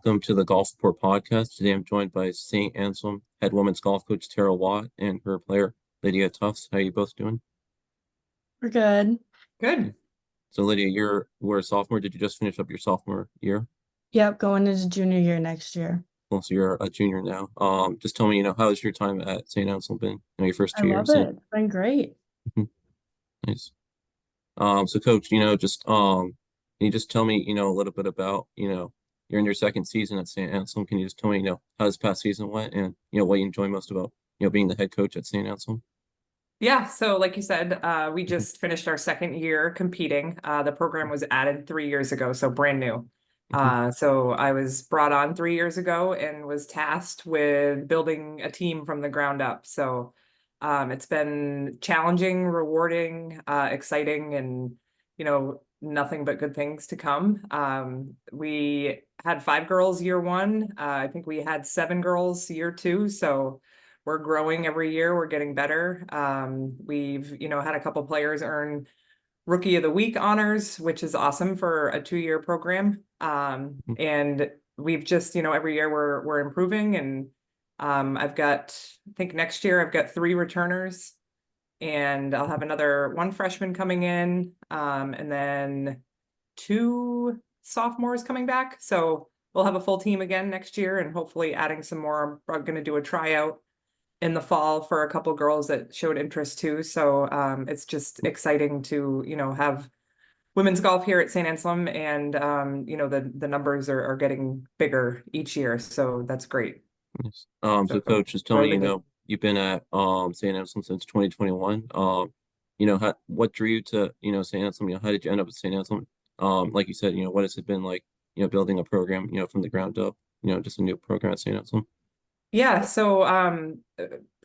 Welcome to the Golf Report podcast. Today I'm joined by Saint Anselm head women's golf coach Tara Watt and her player Lydia Tufts. How are you both doing? We're good. Good. So Lydia, we're a sophomore. Did you just finish up your sophomore year? Yep, going into junior year next year. Well, so you're a junior now. Just tell me, how has your time at Saint Anselm been? Your first I 2 years love in. it. It's been great. Nice. So coach, just can you just tell me, a little bit about, you're in your second season at Saint Anselm. Can you just tell me, how this past season went and what you enjoy most about, being the head coach at Saint Anselm? Yeah, so like you said, we just finished our second year competing. The program was added 3 years ago, so brand new. So I was brought on 3 years ago and was tasked with building a team from the ground up. So it's been challenging, rewarding, exciting, and nothing but good things to come. We had 5 girls year one. I think we had 7 girls year two. So we're growing every year. We're getting better. We've, had a couple players earn Rookie of the Week honors, which is awesome for a 2-year program. And we've just, every year we're improving. And I think next year I've got 3 returners, and I'll have one freshman coming in, and then 2 sophomores coming back. So we'll have a full team again next year, and hopefully adding some more. I'm going to do a tryout in the fall for a couple girls that showed interest too. So it's just exciting to, have women's golf here at St. Anselm, and the numbers are getting bigger each year. So that's great. Nice. So coach, just tell me, you've been at St. Anselm since 2021. What drew you to, St. Anselm? How did you end up at St. Anselm? Like you said, what has it been like, building a program, from the ground up, just a new program at St. Anselm? Yeah, so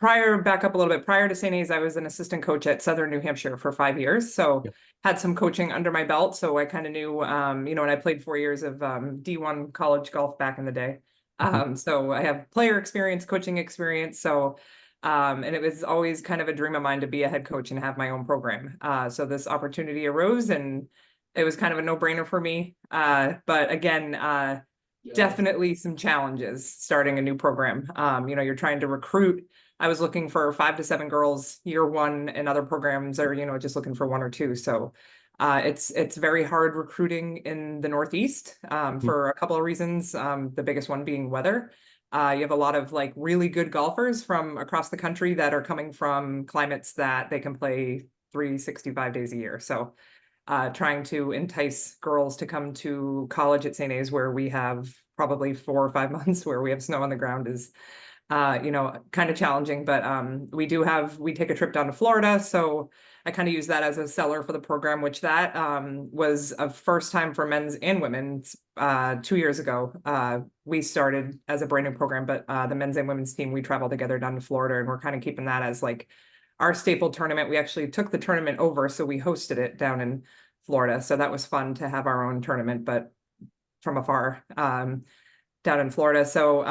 back up a little bit, prior to St. A's, I was an assistant coach at Southern New Hampshire for 5 years. So had some coaching under my belt. So I kind of knew, and I played 4 years of D1 college golf back in the day. So I have player experience, coaching experience. So, and it was always kind of a dream of mine to be a head coach and have my own program. So this opportunity arose, and it was kind of a no-brainer for me. But again, definitely some challenges starting a new program. You're trying to recruit. I was looking for 5 to 7 girls year one, and other programs are, just looking for 1 or 2. So it's very hard recruiting in the Northeast for a couple of reasons. The biggest one being weather. You have a lot of like really good golfers from across the country that are coming from climates that they can play 365 days a year. So trying to entice girls to come to college at St. A's, where we have probably 4 or 5 months where we have snow on the ground, is kind of challenging. But we take a trip down to Florida, so I kind of use that as a seller for the program, which that was a first time for men's and women's. 2 years ago, we started as a brand new program, but the men's and women's team, we traveled together down to Florida, and we're kind of keeping that as like our staple tournament. We actually took the tournament over, so we hosted it down in Florida. So that was fun to have our own tournament, but from afar, down in Florida. So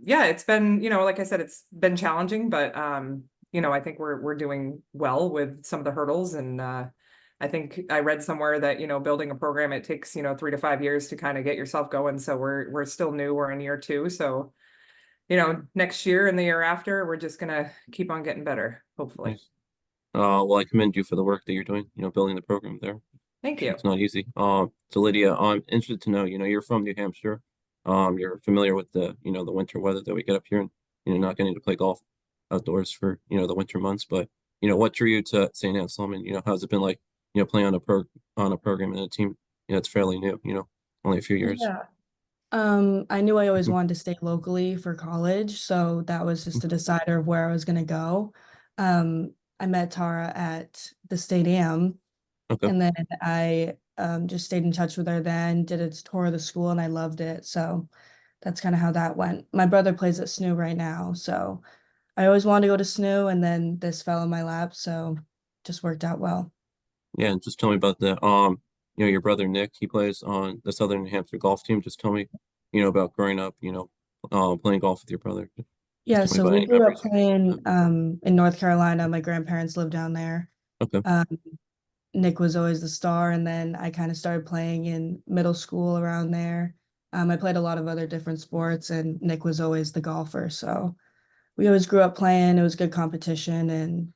yeah, it's been, like I said, it's been challenging, but I think we're doing well with some of the hurdles. And I think I read somewhere that, building a program, it takes, 3 to 5 years to kind of get yourself going. So we're still new. We're in year 2. So next year and the year after, we're just gonna keep on getting better, hopefully. Nice. Well, I commend you for the work that you're doing, building the program there. Thank you. It's not easy. So Lydia, I'm interested to know, you're from New Hampshire. You're familiar with the, the winter weather that we get up here, and, not getting to play golf outdoors for, the winter months. But, what drew you to St. Anselm, and, how's it been like, playing on a program and a team, it's fairly new, only a few years. Yeah. I knew I always wanted to stay locally for college, so that was just a decider of where I was gonna go. I met Tara at the State Am, Okay. and then I just stayed in touch with her then, did a tour of the school, and I loved it. So that's kind of how that went. My brother plays at SNU right now, so I always wanted to go to SNU, and then this fell in my lap, so just worked out well. Yeah, and just tell me about the your brother Nick, he plays on the Southern New Hampshire golf team. Just tell me, about growing up, playing golf with your brother. Yeah, Just tell me so about we any grew up memories. playing in North Carolina. My grandparents lived down there. Okay. Um, Nick was always the star, and then I kind of started playing in middle school around there. I played a lot of other different sports, and Nick was always the golfer. So we always grew up playing. It was good competition, and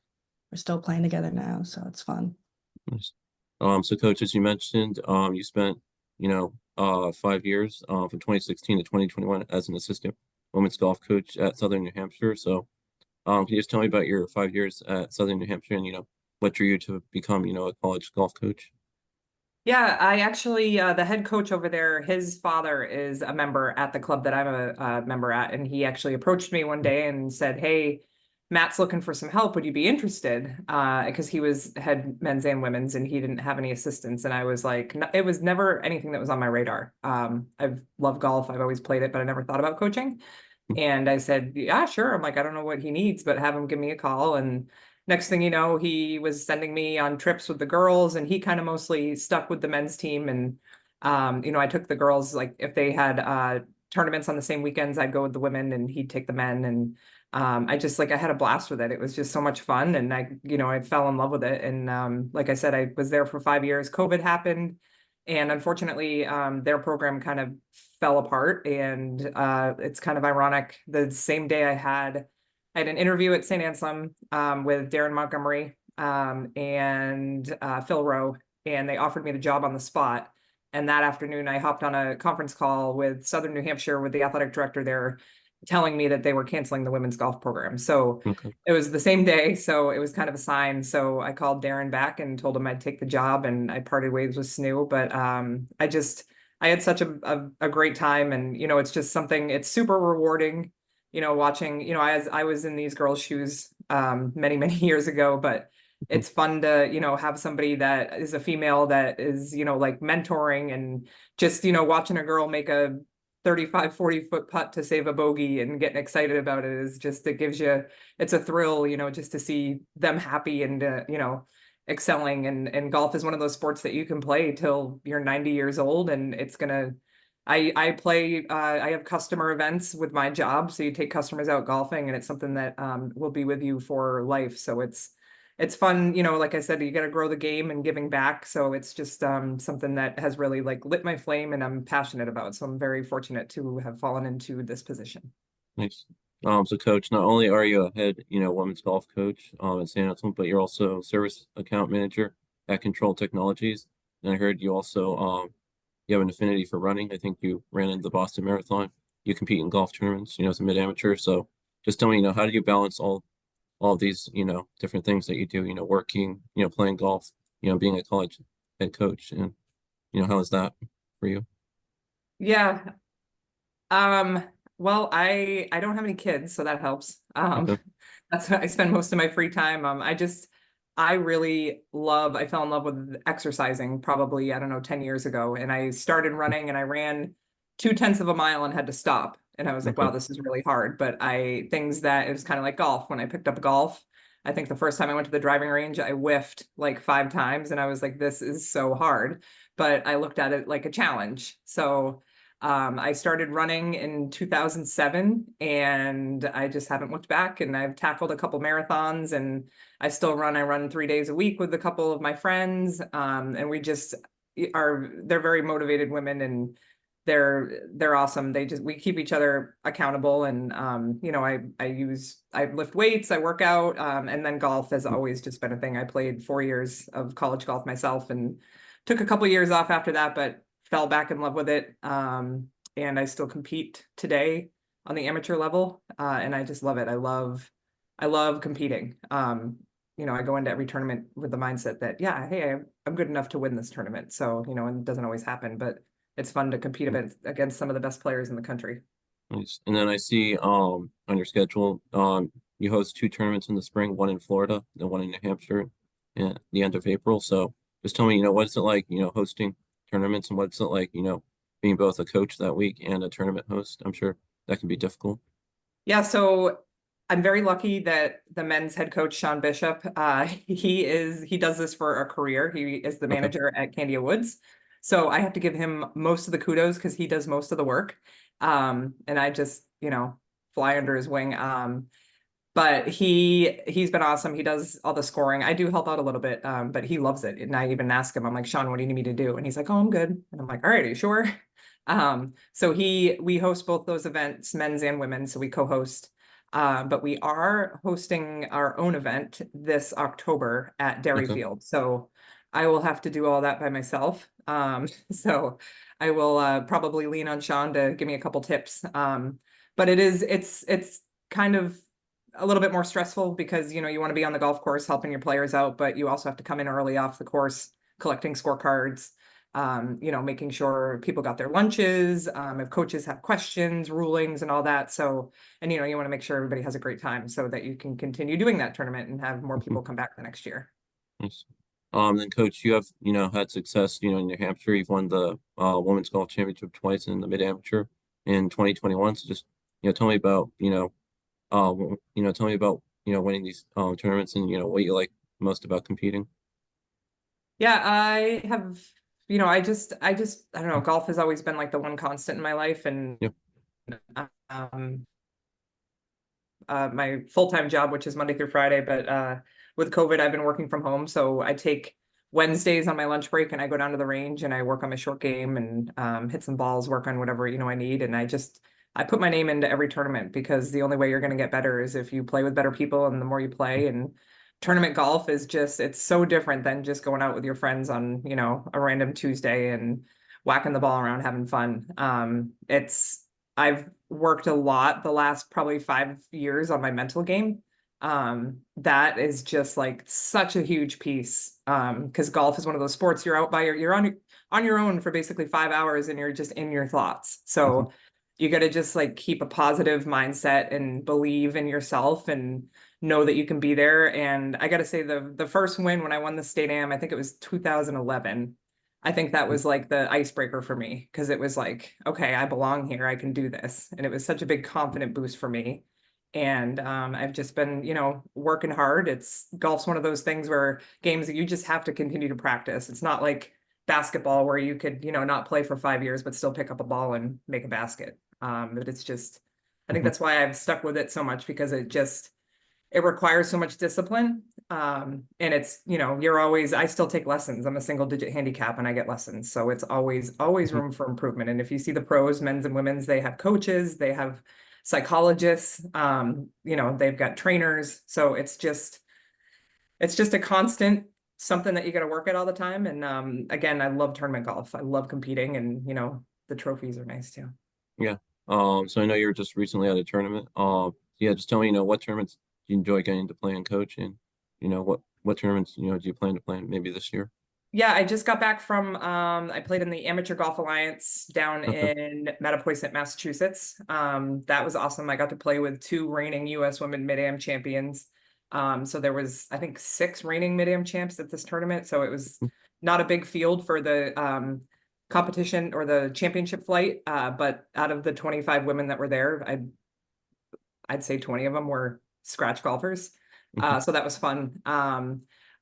we're still playing together now. So it's fun. Nice. So coach, as you mentioned, you spent, 5 years, from 2016 to 2021 as an assistant women's golf coach at Southern New Hampshire. So, can you just tell me about your 5 years at Southern New Hampshire and, what drew you to become, a college golf coach? Yeah, I actually, the head coach over there, his father is a member at the club that I'm a member at. And he actually approached me one day and said, "Hey, Matt's looking for some help. Would you be interested?" Because he was head men's and women's and he didn't have any assistants. And I was like, it was never anything that was on my radar. I've loved golf. I've always played it, but I never thought about coaching. And I said, "Yeah, sure." I'm like, "I don't know what he needs, but have him give me a call." And next thing you know, he was sending me on trips with the girls, and he kind of mostly stuck with the men's team. And I took the girls, like if they had tournaments on the same weekends, I'd go with the women and he'd take the men. And I had a blast with it. It was just so much fun. And I fell in love with it. And like I said, I was there for 5 years. COVID happened. And unfortunately, their program kind of fell apart. And it's kind of ironic. The same day I had an interview at Saint Anselm with Darren Montgomery and Phil Rowe, and they offered me the job on the spot. And that afternoon, I hopped on a conference call with Southern New Hampshire with the athletic director there, telling me that they were canceling the women's golf program. So Okay. it was the same day. So it was kind of a sign. So I called Darren back and told him I'd take the job, and I parted ways with Snoo. But I had such a great time. And, it's just something, it's super rewarding, watching, as I was in these girls' shoes many, many years ago, but it's fun to, have somebody that is a female that is, like mentoring and just, watching a girl make a 35, 40-foot putt to save a bogey and getting excited about it is just, it's a thrill, just to see them happy and, excelling. And golf is one of those sports that you can play till you're 90 years old, and it's gonna, I play, I have customer events with my job. So you take customers out golfing, and it's something that will be with you for life. So it's fun, like I said, you got to grow the game and giving back. So it's just something that has really like lit my flame and I'm passionate about. So I'm very fortunate to have fallen into this position. Nice. So coach, not only are you a head, women's golf coach at San Anselm, but you're also service account manager at Control Technologies. And I heard you also you have an affinity for running. I think you ran in the Boston Marathon. You compete in golf tournaments, as a mid-amateur. So just tell me, how do you balance all of these, different things that you do, working, playing golf, being a college head coach, and how is that for you? Yeah. Well, I don't have any kids, so that helps. Okay. That's what I spend most of my free time. I fell in love with exercising probably, I don't know, 10 years ago. And I started running and I ran 2/10 of a mile and had to stop. And I was like, Okay. wow, this is really hard. But it was kind of like golf. When I picked up golf, I think the first time I went to the driving range, I whiffed like 5 times and I was like, this is so hard. But I looked at it like a challenge. So I started running in 2007 and I just haven't looked back, and I've tackled a couple marathons, and I run 3 days a week with a couple of my friends. And they're very motivated women, and they're awesome. We keep each other accountable. And, I lift weights, I work out. And then golf has always just been a thing. I played 4 years of college golf myself and took a couple years off after that, but fell back in love with it. And I still compete today on the amateur level. And I just love it. I love competing. I go into every tournament with the mindset that, yeah, hey, I'm good enough to win this tournament. So, and it doesn't always happen, but it's fun to compete against some of the best players in the country. Nice. And then I see on your schedule, you host 2 tournaments in the spring, one in Florida and one in New Hampshire at the end of April. So just tell me, what is it like, hosting tournaments, and what's it like, being both a coach that week and a tournament host? I'm sure that can be difficult. Yeah, so I'm very lucky that the men's head coach, Sean Bishop, he does this for a career. He is the Okay. manager at Candia Woods. So I have to give him most of the kudos because he does most of the work. And I just, fly under his wing. But he's been awesome. He does all the scoring. I do help out a little bit, but he loves it. And I even ask him, I'm like, Sean, what do you need me to do? And he's like, oh, I'm good. And I'm like, all right, are you sure? So we host both those events, men's and women's, so we co-host. But we are hosting our own event this October at Okay. Derryfield. So I will have to do all that by myself. So I will probably lean on Sean to give me a couple tips. But it's kind of a little bit more stressful because, you know, you want to be on the golf course helping your players out, but you also have to come in early off the course, collecting scorecards, you know, making sure people got their lunches, if coaches have questions, rulings and all that. So, and, you know, you want to make sure everybody has a great time so that you can continue doing that tournament and have more people come back the next year. Nice. Then coach, you have, you know, had success, you know, in New Hampshire. You've won the women's golf championship twice in the mid amateur in 2021. So just, you know, tell me about, tell me about, you know, winning these tournaments and, you know, what you like most about competing. Yeah, I have, you know, I don't know, golf has always been like the one constant in my life. And Yep. um my full-time job, which is Monday through Friday, but with COVID, I've been working from home. So I take Wednesdays on my lunch break and I go down to the range and I work on my short game and hit some balls, work on whatever, you know, I need. And I put my name into every tournament because the only way you're going to get better is if you play with better people and the more you play. And tournament golf is just, it's so different than just going out with your friends on, you know, a random Tuesday and whacking the ball around, having fun. I've worked a lot the last probably 5 years on my mental game. That is just like such a huge piece. Because golf is one of those sports you're out by you're on your own for basically 5 hours and you're just in your thoughts. So you got to just like keep a positive mindset and believe in yourself and know that you can be there. And I got to say the first win when I won the state am, I think it was 2011. I think that was like the icebreaker for me because it was like, okay, I belong here. I can do this. And it was such a big confident boost for me. And I've just been, you know, working hard. Golf's one of those things where games that you just have to continue to practice. It's not like basketball where you could, you know, not play for 5 years, but still pick up a ball and make a basket. But it's just, I think that's why I've stuck with it so much because it requires so much discipline. And it's, you know, I still take lessons. I'm a single digit handicap and I get lessons. So it's always room for improvement. And if you see the pros, men's and women's, they have coaches, they have psychologists, you know, they've got trainers. So it's just a constant something that you got to work at all the time. And again, I love tournament golf. I love competing and, you know, the trophies are nice too. Yeah. So I know you were just recently at a tournament. Yeah, just tell me, you know, what tournaments do you enjoy getting to play and coach, and you know, what tournaments, you know, do you plan to play in maybe this year? Yeah, I just got back from I played in the Amateur Golf Alliance down Okay. in Mattapoisett, Massachusetts. That was awesome. I got to play with 2 reigning US Women Mid-Am champions. So there was, I think, 6 reigning Mid-Am champs at this tournament. So it was not a big field for the competition or the championship flight. But out of the 25 women that were there, I'd say 20 of them were scratch golfers. So that was fun.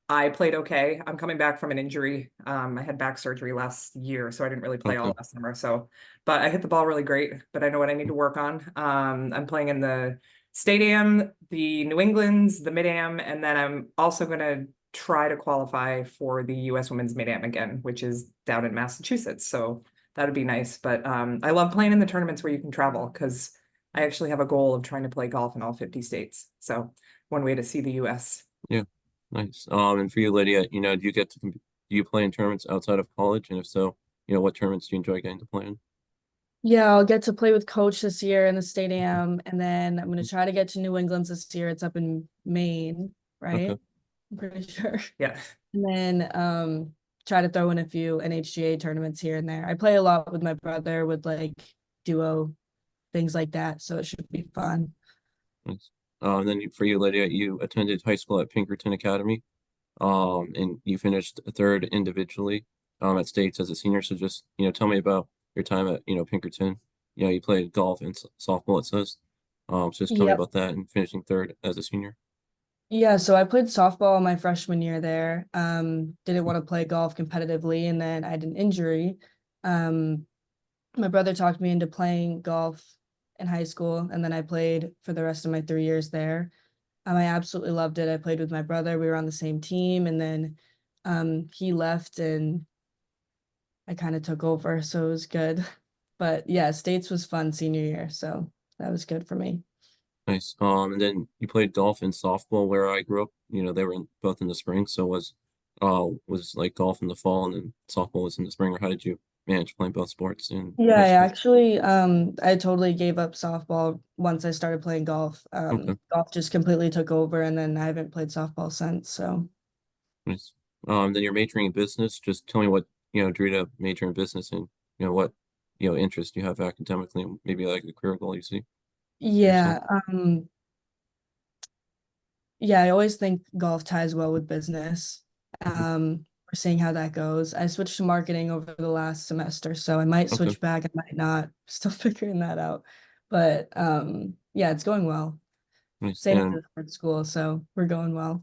I played okay. I'm coming back from an injury. I had back surgery last year, so I didn't really play all Okay. last summer. So, but I hit the ball really great, but I know what I need to work on. I'm playing in the State Am, the New England's, the Mid Am, and then I'm also going to try to qualify for the US Women's Mid Am again, which is down in Massachusetts. So that'd be nice. But I love playing in the tournaments where you can travel because I actually have a goal of trying to play golf in all 50 states. So one way to see the US. Yeah. Nice. And for you, Lydia, you know, do you play in tournaments outside of college? And if so, you know, what tournaments do you enjoy getting to play in? Yeah, I'll get to play with coach this year in the stadium, and then I'm gonna try to get to New England's this year. It's up in Maine, Okay. right? I'm pretty sure. Yeah. And then try to throw in a few NHGA tournaments here and there. I play a lot with my brother with like duo things like that, so it should be fun. Nice. And then for you, Lydia, you attended high school at Pinkerton Academy, and you finished third individually, at states as a senior. So just, you know, tell me about your time at, you know, Pinkerton. You know, you played golf and softball, it says. So just tell me Yep. about that and finishing third as a senior. Yeah, so I played softball my freshman year there. Didn't want to play golf competitively, and then I had an injury. Um, my brother talked me into playing golf in high school, and then I played for the rest of my 3 years there. I absolutely loved it. I played with my brother. We were on the same team, and then he left, and I kind of took over, so it was good. But yeah, States was fun senior year, so that was good for me. Nice. And then you played golf and softball where I grew up. They were both in the spring. So was like golf in the fall and then softball was in the spring, or how did you manage playing both sports in Yeah, high I school? actually I totally gave up softball once I started playing golf. Okay, Golf just completely took over and then I haven't played softball since. So nice. Then you're majoring in business. Just tell me what, drew you to major in business and, what, interest you have academically and maybe like a career goal you see for yourself. yeah, yeah, I always think golf ties well with business. Hmm. We're seeing how that goes. I switched to marketing over the last semester, so I might Okay, switch back, I might not. Still figuring that out. But yeah, it's going well. nice. Same as art school, so we're going well.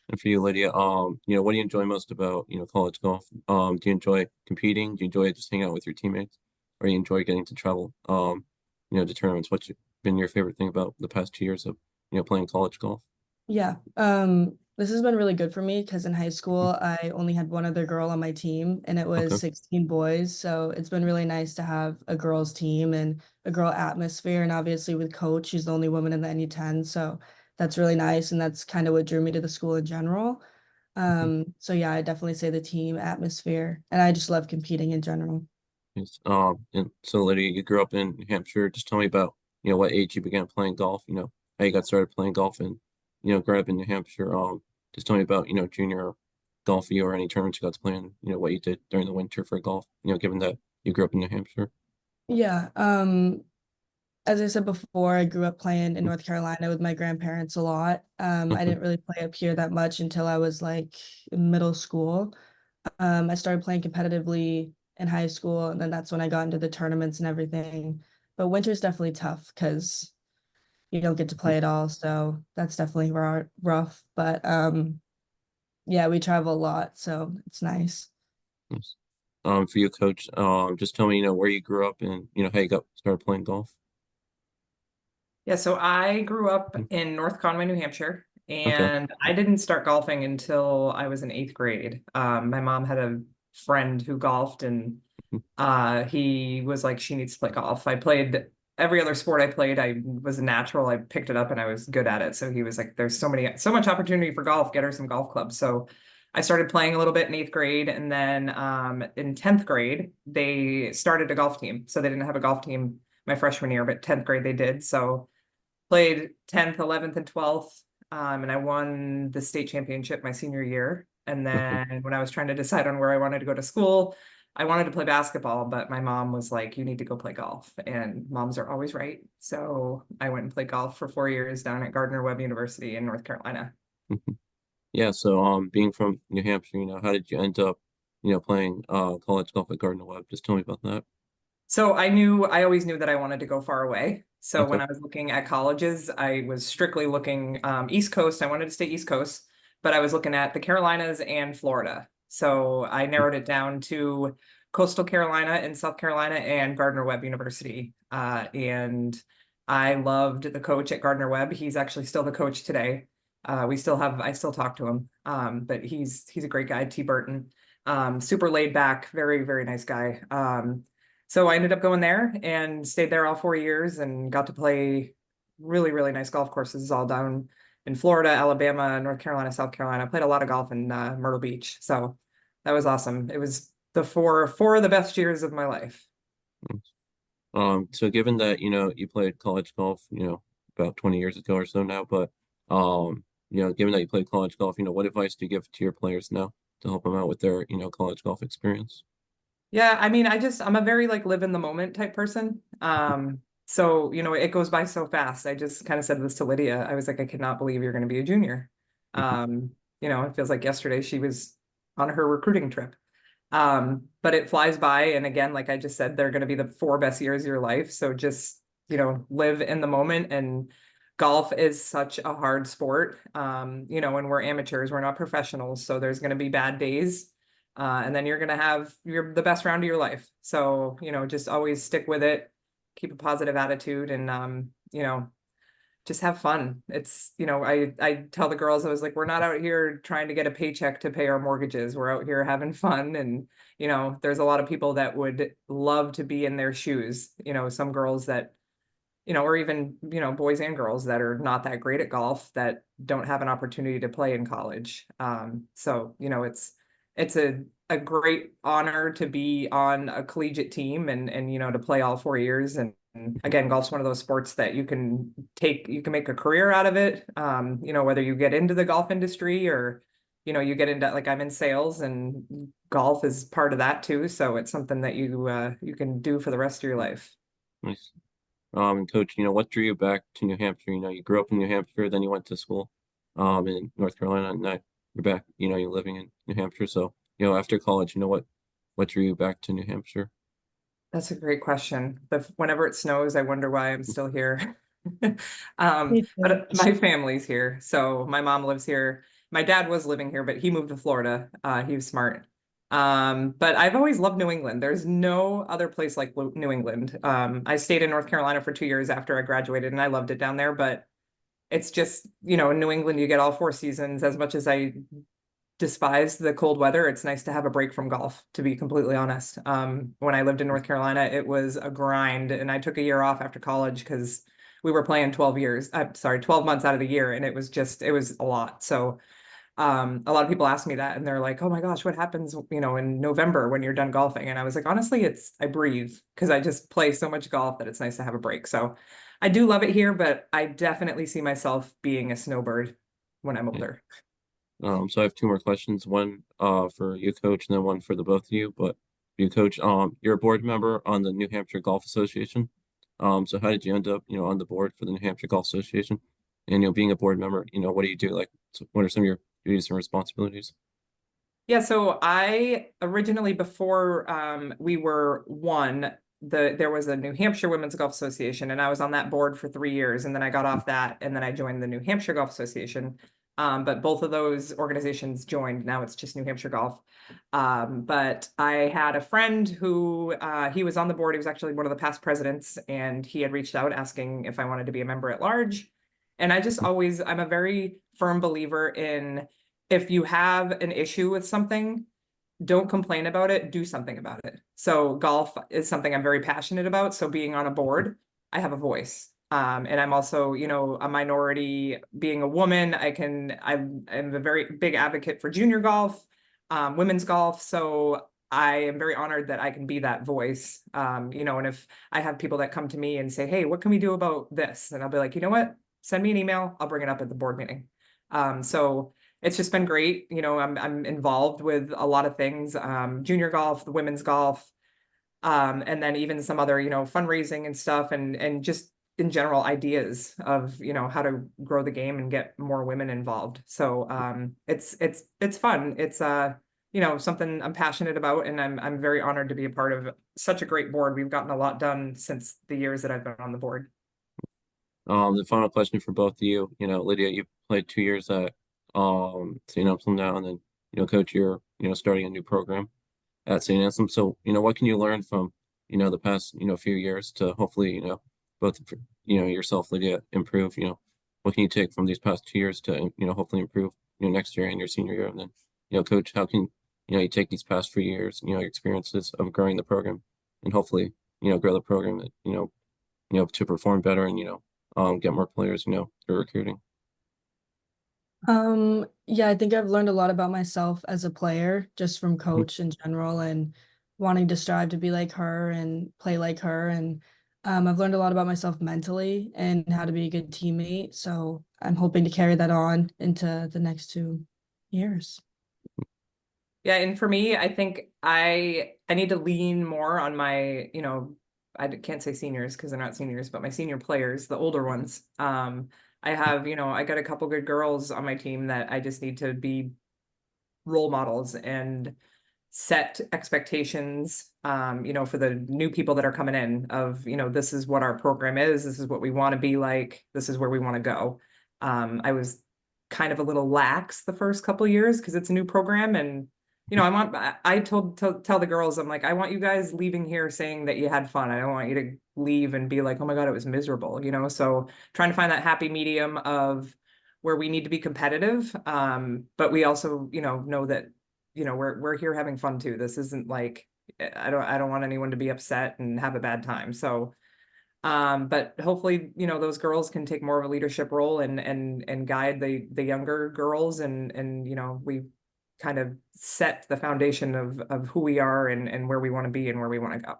And for you, Lydia, what do you enjoy most about, college golf? Do you enjoy competing? Do you enjoy just hanging out with your teammates? Or you enjoy getting to travel, to tournaments? What's been your favorite thing about the past 2 years of, playing college golf? Yeah, this has been really good for me because in high Mhm. school I only had one other girl on my team and it was Okay. 16 boys. So it's been really nice to have a girls team and a girl atmosphere. And obviously with coach, she's the only woman in the NU10. So that's really nice. And that's kind of what drew me to the school in general. Mhm. So yeah, I definitely say the team atmosphere. And I just love competing in general. Yes. And so Lydia, you grew up in New Hampshire. Just tell me about, what age you began playing golf, how you got started playing golf and, growing up in New Hampshire. Just tell me about, junior golf year or any tournaments you got to play in, what you did during the winter for golf, given that you grew up in New Hampshire. Yeah, as I said before, I grew up playing in Mhm. North Carolina with my grandparents a lot. I Okay. didn't really play up here that much until I was like in middle school. I started playing competitively in high school, and then that's when I got into the tournaments and everything. But winter's definitely tough because you don't get to Mhm. play at all, so that's definitely rough. But yeah, we travel a lot, so it's nice. Nice. For you, coach, just tell me, where you grew up and, how you got started playing golf. Yeah, so I grew up Mhm. in North Conway, New Hampshire, Okay. and I didn't start golfing until I was in eighth grade. My mom had a friend who golfed, and Mhm. he was like, she needs to play golf. I played every other sport I played. I was a natural. I picked it up and I was good at it. So he was like, there's so much opportunity for golf. Get her some golf clubs. So I started playing a little bit in eighth grade, and then in 10th grade, they started a golf team. So they didn't have a golf team my freshman year, but 10th grade they did. So played 10th, 11th, and 12th. And I won the state championship my senior year. And Okay. then when I was trying to decide on where I wanted to go to school, I wanted to play basketball, but my mom was like, you need to go play golf. And moms are always right. So I went and played golf for 4 years down at Gardner-Webb University in North Carolina. Mhm. Yeah. So, being from New Hampshire, how did you end up, playing college golf at Gardner-Webb? Just tell me about that. So I always knew that I wanted to go far away. So Okay. when I was looking at colleges, I was strictly looking East Coast. I wanted to stay East Coast, but I was looking at the Carolinas and Florida. So I narrowed it down to Coastal Carolina and South Carolina and Gardner-Webb University. And I loved the coach at Gardner-Webb. He's actually still the coach today. I still talk to him. But he's a great guy, T. Burton. Super laid back, very, very nice guy. So I ended up going there and stayed there all 4 years and got to play really, really nice golf courses all down in Florida, Alabama, North Carolina, South Carolina. I played a lot of golf in Myrtle Beach. So that was awesome. It was the four of the best years of my life. So given that, you played college golf, about 20 years ago or so now, but, given that you played college golf, what advice do you give to your players now to help them out with their, college golf experience? Yeah, I mean, I'm a very like live in the moment type person. So, it goes by so fast. I just kind of said this to Lydia. I was like, I cannot believe you're going to be a junior. Mhm. It feels like yesterday she was on her recruiting trip. But it flies by. And again, like I just said, they're going to be the 4 best years of your life. So just, live in the moment. And golf is such a hard sport. And we're amateurs, we're not professionals. So there's going to be bad days. And then you're going to have the best round of your life. So, just always stick with it, keep a positive attitude. And, just have fun. It's, I tell the girls, I was like, we're not out here trying to get a paycheck to pay our mortgages. We're out here having fun. And, there's a lot of people that would love to be in their shoes. Some girls that, or even, boys and girls that are not that great at golf that don't have an opportunity to play in college. So, it's a great honor to be on a collegiate team and to play all 4 years. And again, golf's one of those sports that you can make a career out of it. Whether you get into the golf industry or, you get into, like, I'm in sales, and golf is part of that too. So it's something that you can do for the rest of your life. Nice. And Coach, what drew you back to New Hampshire? You grew up in New Hampshire, then you went to school in North Carolina, and now you're back, you're living in New Hampshire. So, after college, what drew you back to New Hampshire? That's a great question. Whenever it snows, I wonder why I'm still here. Me But too. my family's here. So my mom lives here. My dad was living here, but he moved to Florida. He was smart. But I've always loved New England. There's no other place like New England. I stayed in North Carolina for 2 years after I graduated, and I loved it down there. But it's just, in New England, you get all 4 seasons. As much as I despise the cold weather, it's nice to have a break from golf, to be completely honest. When I lived in North Carolina, it was a grind, and I took a year off after college because we were playing 12 months out of the year, and it was a lot. So a lot of people ask me that, and they're like, oh my gosh, what happens, in November when you're done golfing? And I was like, honestly, I breathe, because I just play so much golf that it's nice to have a break. So I do love it here, but I definitely see myself being a snowbird when I'm older. So I have two more questions, one for you, Coach, and then one for the both of you. But you, Coach, you're a board member on the New Hampshire Golf Association. So how did you end up, on the board for the New Hampshire Golf Association? And, being a board member, what do you do? Like, what are some of your duties and responsibilities? Yeah, so I originally, before we were one, there was a New Hampshire Women's Golf Association, and I was on that board for 3 years, and then I got off that, and then I joined the New Hampshire Golf Association. But both of those organizations joined. Now it's just New Hampshire Golf. But I had a friend who he was on the board. He was actually one of the past presidents, and he had reached out asking if I wanted to be a member at large. And I'm a very firm believer in, if you have an issue with something, don't complain about it, do something about it. So golf is something I'm very passionate about. So being on a board, I have a voice. And I'm also, a minority. Being a woman, I'm a very big advocate for junior golf, women's golf. So I am very honored that I can be that voice. And if I have people that come to me and say, hey, what can we do about this? And I'll be like, you know what? Send me an email. I'll bring it up at the board meeting. So it's just been great. I'm involved with a lot of things, junior golf, the women's golf, and then even some other, fundraising and stuff, and just in general ideas of, how to grow the game and get more women involved. So it's fun. It's something I'm passionate about, and I'm very honored to be a part of such a great board. We've gotten a lot done since the years that I've been on the board. The final question for both of you, Lydia, you played 2 years at St. Anselm now, and then, Coach, you're, starting a new program at St. Anselm. So, what can you learn from, the past, few years to hopefully, both, yourself, Lydia, improve, what can you take from these past 2 years to, hopefully improve, next year and your senior year? And then, Coach, how can, you take these past few years, your experiences of growing the program and hopefully, grow the program that, to perform better and, get more players, through recruiting? Yeah, I think I've learned a lot about myself as a player, just from coach in general, and wanting to strive to be like her and play like her. And I've learned a lot about myself mentally and how to be a good teammate. So I'm hoping to carry that on into the next 2 years. Yeah, and for me, I think I need to lean more on my, I can't say seniors because they're not seniors, but my senior players, the older ones. I have, I got a couple good girls on my team that I just need to be role models and set expectations, for the new people that are coming in of, this is what our program is. This is what we want to be like. This is where we want to go. I was kind of a little lax the first couple of years because it's a new program, and you know, I tell the girls, I'm like, I want you guys leaving here saying that you had fun. I don't want you to leave and be like, oh my God, it was miserable, you know? So trying to find that happy medium of where we need to be competitive. But we also, you know that, you know, we're here having fun too. This isn't like, I don't want anyone to be upset and have a bad time. So, but hopefully, you know, those girls can take more of a leadership role and guide the younger girls and, you know, we kind of set the foundation of who we are and where we want to be and where we want to go.